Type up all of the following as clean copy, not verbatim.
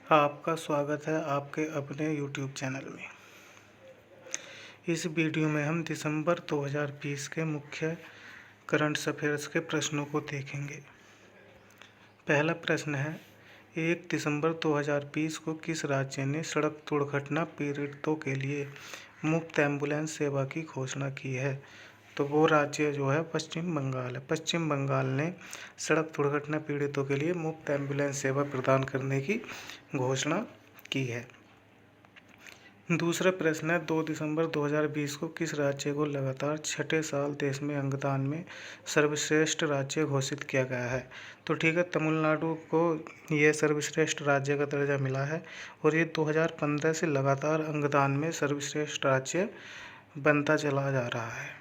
आपका स्वागत है आपके अपने YouTube चैनल में। इस वीडियो में हम दिसंबर 2020 के मुख्य करंट अफेयर्स के प्रश्नों को देखेंगे। पहला प्रश्न है, 1 दिसंबर 2020 को किस राज्य ने सड़क दुर्घटना पीड़ितों के लिए मुफ्त एम्बुलेंस सेवा की घोषणा की है? तो वो राज्य जो है पश्चिम बंगाल है। पश्चिम बंगाल ने सड़क दुर्घटना पीड़ितों के लिए मुफ्त एम्बुलेंस सेवा प्रदान करने की घोषणा की है। दूसरा प्रश्न है, 2 दिसंबर 2020 को किस राज्य को लगातार छठे साल देश में अंगदान में सर्वश्रेष्ठ राज्य घोषित किया गया है? तो ठीक है, तमिलनाडु को यह सर्वश्रेष्ठ राज्य का दर्जा मिला है और ये 2015 से लगातार अंगदान में सर्वश्रेष्ठ राज्य बनता चला जा रहा है।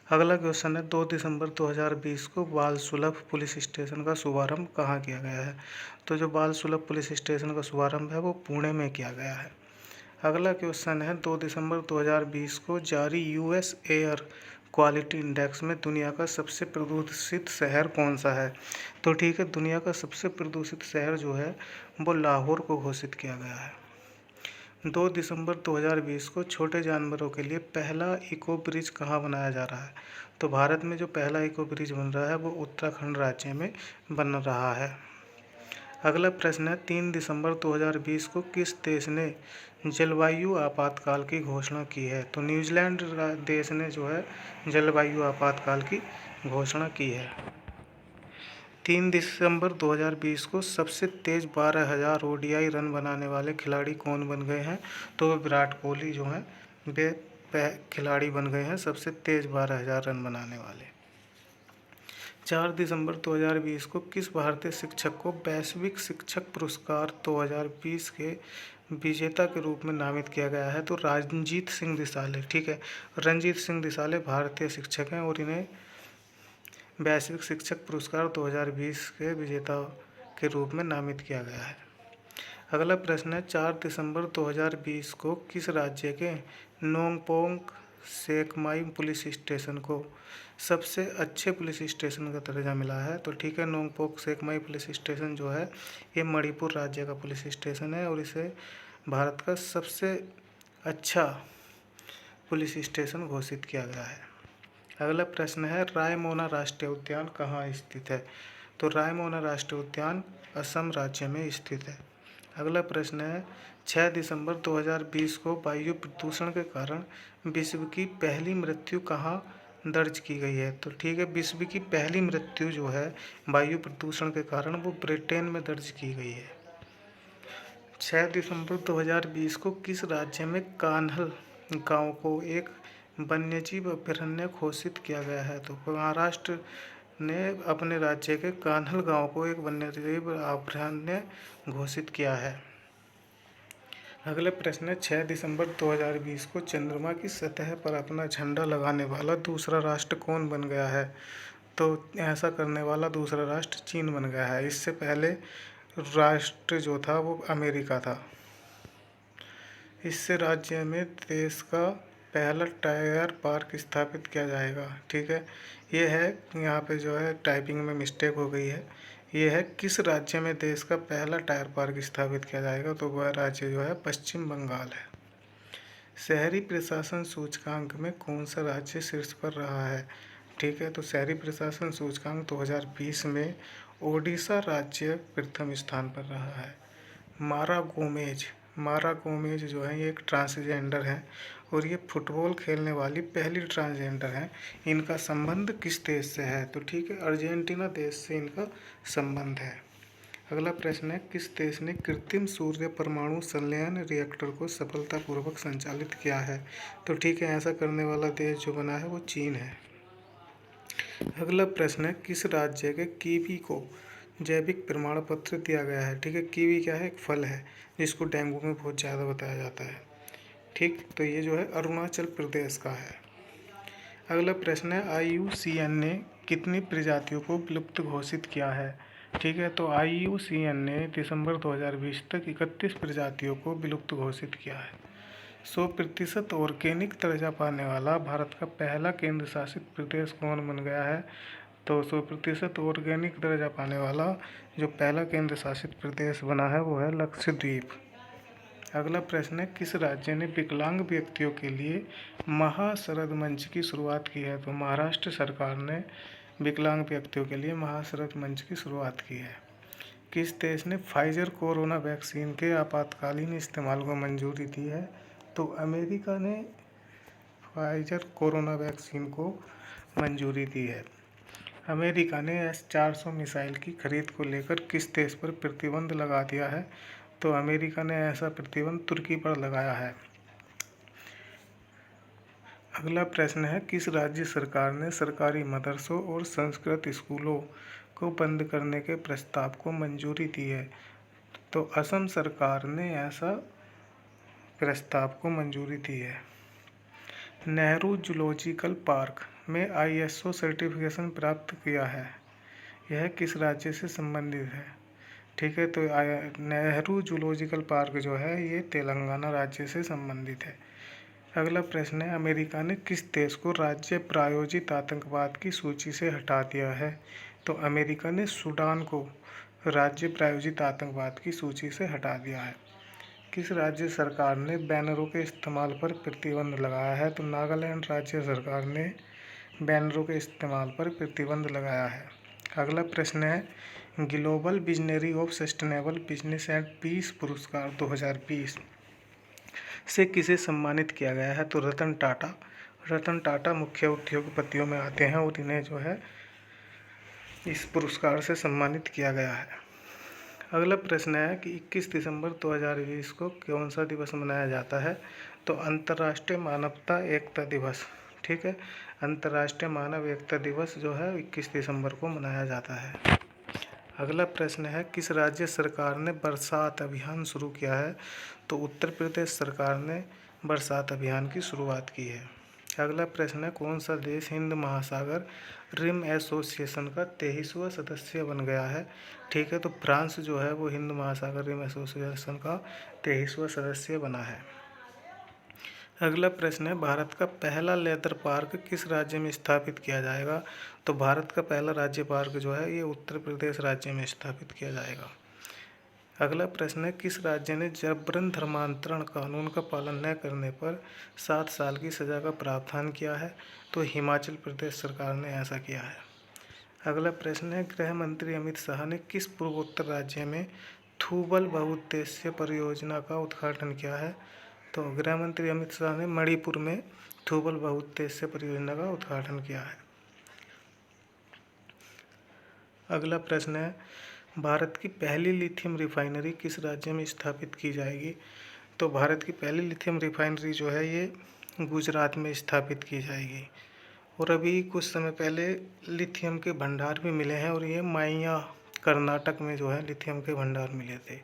अगला क्वेश्चन है, 2 दिसंबर 2020 को बाल सुलभ पुलिस स्टेशन का शुभारंभ कहाँ किया गया है? तो जो बाल सुलभ पुलिस स्टेशन का शुभारंभ है वो पुणे में किया गया है। अगला क्वेश्चन है, 2 दिसंबर 2020 को जारी यूएस एयर क्वालिटी इंडेक्स में दुनिया का सबसे प्रदूषित शहर कौन सा है? तो ठीक है, दुनिया का सबसे प्रदूषित शहर जो है वो लाहौर को घोषित किया गया है। 2 दिसंबर 2020 को छोटे जानवरों के लिए पहला इको ब्रिज कहाँ बनाया जा रहा है? तो भारत में जो पहला इको ब्रिज बन रहा है वो उत्तराखंड राज्य में बन रहा है। अगला प्रश्न है, 3 दिसंबर 2020 को किस देश ने जलवायु आपातकाल की घोषणा की है? तो न्यूजीलैंड देश ने जो है जलवायु आपातकाल की घोषणा की है। 3 दिसंबर 2020 को सबसे तेज 12,000 ओडीआई रन बनाने वाले खिलाड़ी कौन बन गए हैं? तो विराट कोहली जो हैं वे खिलाड़ी बन गए हैं सबसे तेज 12,000 रन बनाने वाले। 4 दिसंबर 2020 को किस भारतीय शिक्षक को वैश्विक शिक्षक पुरस्कार 2020 के विजेता के रूप में नामित किया गया है? तो रणजीत सिंह दिसाले। ठीक है, रणजीत सिंह दिसाले भारतीय शिक्षक हैं और इन्हें वैश्विक शिक्षक पुरस्कार 2020 के विजेता के रूप में नामित किया गया है। अगला प्रश्न है, 4 दिसंबर 2020 को किस राज्य के नोंगपोंग सेकमाई पुलिस स्टेशन को सबसे अच्छे पुलिस स्टेशन का दर्जा मिला है? तो ठीक है, नोंगपोक सेकमाई पुलिस स्टेशन जो है ये मणिपुर राज्य का पुलिस स्टेशन है और इसे भारत का सबसे अच्छा पुलिस स्टेशन घोषित किया गया है। अगला प्रश्न है, रायमोना राष्ट्रीय उद्यान कहाँ स्थित है? तो रायमोना राष्ट्रीय उद्यान असम राज्य में स्थित है। अगला प्रश्न है, 6 दिसंबर 2020 को वायु प्रदूषण के कारण विश्व की पहली मृत्यु कहाँ दर्ज की गई है? तो ठीक है, विश्व की पहली मृत्यु जो है वायु प्रदूषण के कारण वो ब्रिटेन में दर्ज की गई है। 6 दिसंबर 2020 को किस राज्य में कान्हल गांव को एक वन्यजीव अभयारण्य घोषित किया गया है? तो महाराष्ट्र ने अपने राज्य के कान्हल गांव को एक वन्यजीव अभयारण्य घोषित किया है। अगला प्रश्न है, 6 दिसंबर 2020 को चंद्रमा की सतह पर अपना झंडा लगाने वाला दूसरा राष्ट्र कौन बन गया है? तो ऐसा करने वाला दूसरा राष्ट्र चीन बन गया है। इससे पहले राष्ट्र जो था वो अमेरिका था। इससे राज्य में देश का पहला टायर पार्क स्थापित किया जाएगा। ठीक है, ये है यहाँ पे जो है टाइपिंग में मिस्टेक हो गई है। ये है किस राज्य में देश का पहला टायर पार्क स्थापित किया जाएगा? तो वह राज्य जो है पश्चिम बंगाल है। शहरी प्रशासन सूचकांक में कौन सा राज्य शीर्ष पर रहा है? ठीक है, तो शहरी प्रशासन सूचकांक 2020 में ओडिशा राज्य प्रथम स्थान पर रहा है। मारा गोमेज जो है ये एक ट्रांसजेंडर है और ये फुटबॉल खेलने वाली पहली ट्रांसजेंडर हैं। इनका संबंध किस देश से है? तो ठीक है, अर्जेंटीना देश से इनका संबंध है। अगला प्रश्न है, किस देश ने कृत्रिम सूर्य परमाणु संलयन रिएक्टर को सफलतापूर्वक संचालित किया है? तो ठीक है, ऐसा करने वाला देश जो बना है वो चीन है। अगला प्रश्न है, किस राज्य के कीवी को जैविक प्रमाण पत्र दिया गया है? ठीक है, कीवी क्या है? एक फल है जिसको डेंगू में बहुत ज़्यादा बताया जाता है। ठीक, तो ये जो है अरुणाचल प्रदेश का है। अगला प्रश्न है, IUCN ने कितनी प्रजातियों को विलुप्त घोषित किया है? ठीक है, तो IUCN ने दिसंबर 2020 तक 31 प्रजातियों को विलुप्त घोषित किया है। 100% ऑर्गेनिक दर्जा पाने वाला भारत का पहला केंद्र शासित प्रदेश कौन बन गया है? तो 100% ऑर्गेनिक दर्जा पाने वाला जो पहला केंद्र शासित प्रदेश बना है वो है लक्षद्वीप। अगला प्रश्न है, किस राज्य ने विकलांग व्यक्तियों के लिए महाशरद मंच की शुरुआत की है? तो महाराष्ट्र सरकार ने विकलांग व्यक्तियों के लिए महाशरद मंच की शुरुआत की है। किस देश ने फाइजर कोरोना वैक्सीन के आपातकालीन इस्तेमाल को मंजूरी दी है? तो अमेरिका ने फाइजर कोरोना वैक्सीन को मंजूरी दी है। अमेरिका ने S-400 मिसाइल की खरीद को लेकर किस देश पर प्रतिबंध लगा दिया है? तो अमेरिका ने ऐसा प्रतिबंध तुर्की पर लगाया है। अगला प्रश्न है, किस राज्य सरकार ने सरकारी मदरसों और संस्कृत स्कूलों को बंद करने के प्रस्ताव को मंजूरी दी है? तो असम सरकार ने ऐसा प्रस्ताव को मंजूरी दी है। नेहरू जूलॉजिकल पार्क में ISO सर्टिफिकेशन प्राप्त किया है, यह किस राज्य से संबंधित है? ठीक है, तो नेहरू जूलॉजिकल पार्क जो है ये तेलंगाना राज्य से संबंधित है। अगला प्रश्न है, अमेरिका ने किस देश को राज्य प्रायोजित आतंकवाद की सूची से हटा दिया है? तो अमेरिका ने सूडान को राज्य प्रायोजित आतंकवाद की सूची से हटा दिया है। किस राज्य सरकार ने बैनरों के इस्तेमाल पर प्रतिबंध लगाया है? तो नागालैंड राज्य सरकार ने बैनरों के इस्तेमाल पर प्रतिबंध लगाया है। अगला प्रश्न है, global visionary of sustainable business and peace पुरस्कार 2020 से किसे सम्मानित किया गया है? तो रतन टाटा। रतन टाटा मुख्य उद्योगपतियों में आते हैं और इन्हें जो है इस पुरस्कार से सम्मानित किया गया है। अगला प्रश्न है कि 21 दिसंबर 2020 को कौन सा दिवस मनाया जाता है? तो अंतर्राष्ट्रीय मानवता एकता दिवस। ठीक है, अंतर्राष्ट्रीय मानव एकता दिवस जो है 21 दिसंबर को मनाया जाता है। अगला प्रश्न है, किस राज्य सरकार ने बरसात अभियान शुरू किया है? तो उत्तर प्रदेश सरकार ने बरसात अभियान की शुरुआत की है। अगला प्रश्न है, कौन सा देश हिंद महासागर रिम एसोसिएशन का 23वां सदस्य बन गया है? ठीक है, तो फ्रांस जो है वो हिंद महासागर रिम एसोसिएशन का 23वां सदस्य बना है। अगला प्रश्न है, भारत का पहला लेदर पार्क किस राज्य में स्थापित किया जाएगा? तो भारत का पहला राज्य पार्क जो है ये उत्तर प्रदेश राज्य में स्थापित किया जाएगा। अगला प्रश्न है, किस राज्य ने जबरन धर्मांतरण कानून का पालन न करने पर 7 साल की सज़ा का प्रावधान किया है? तो हिमाचल प्रदेश सरकार ने ऐसा किया है। अगला प्रश्न है, गृह मंत्री अमित शाह ने किस पूर्वोत्तर राज्य में थूबल बहुउद्देश्य परियोजना का उद्घाटन किया है? तो गृह मंत्री अमित शाह ने मणिपुर में थूबल बहुउद्देश्य परियोजना का उद्घाटन किया है। अगला प्रश्न है, भारत की पहली लिथियम रिफाइनरी किस राज्य में स्थापित की जाएगी? तो भारत की पहली लिथियम रिफाइनरी जो है ये गुजरात में स्थापित की जाएगी। और अभी कुछ समय पहले लिथियम के भंडार भी मिले हैं और ये माइया कर्नाटक में जो है लिथियम के भंडार मिले थे।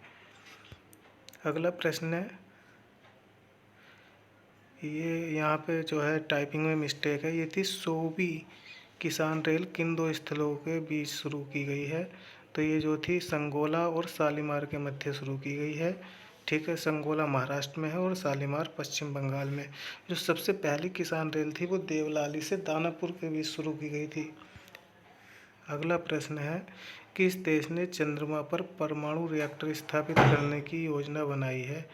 अगला प्रश्न है, ये यहाँ पे जो है टाइपिंग में मिस्टेक है, ये थी सोबी किसान रेल किन 2 स्थलों के बीच शुरू की गई है? तो ये जो थी संगोला और शालीमार के मध्य शुरू की गई है। ठीक है, संगोला महाराष्ट्र में है और शालीमार पश्चिम बंगाल में। जो सबसे पहली किसान रेल थी वो देवलाली से दानापुर के बीच शुरू की गई थी। अगला प्रश्न है, किस देश ने चंद्रमा पर परमाणु रिएक्टर स्थापित करने की योजना बनाई है?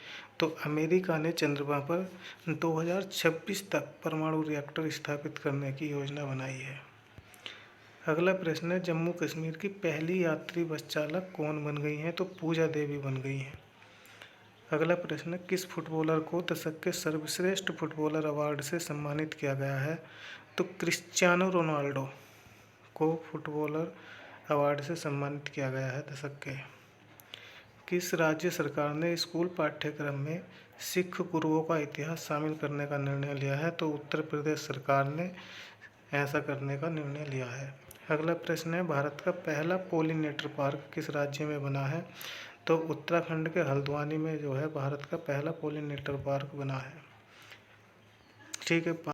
तो अमेरिका ने चंद्रमा पर 2026 तक परमाणु रिएक्टर स्थापित करने की योजना बनाई है। अगला प्रश्न है, जम्मू कश्मीर की पहली यात्री बस चालक कौन बन गई हैं? तो पूजा देवी बन गई हैं। अगला प्रश्न है, किस फुटबॉलर को दशक के सर्वश्रेष्ठ फुटबॉलर अवार्ड से सम्मानित किया गया है? तो क्रिस्टियानो रोनाल्डो को फुटबॉलर अवार्ड से सम्मानित किया गया है दशक के। किस राज्य सरकार ने स्कूल पाठ्यक्रम में सिख गुरुओं का इतिहास शामिल करने का निर्णय लिया है? तो उत्तर प्रदेश सरकार ने ऐसा करने का निर्णय लिया है। अगला प्रश्न है, भारत का पहला पॉलिनेटर पार्क किस राज्य में बना है? तो उत्तराखंड के हल्द्वानी में जो है भारत का पहला पॉलिनेटर पार्क बना है। ठीक है।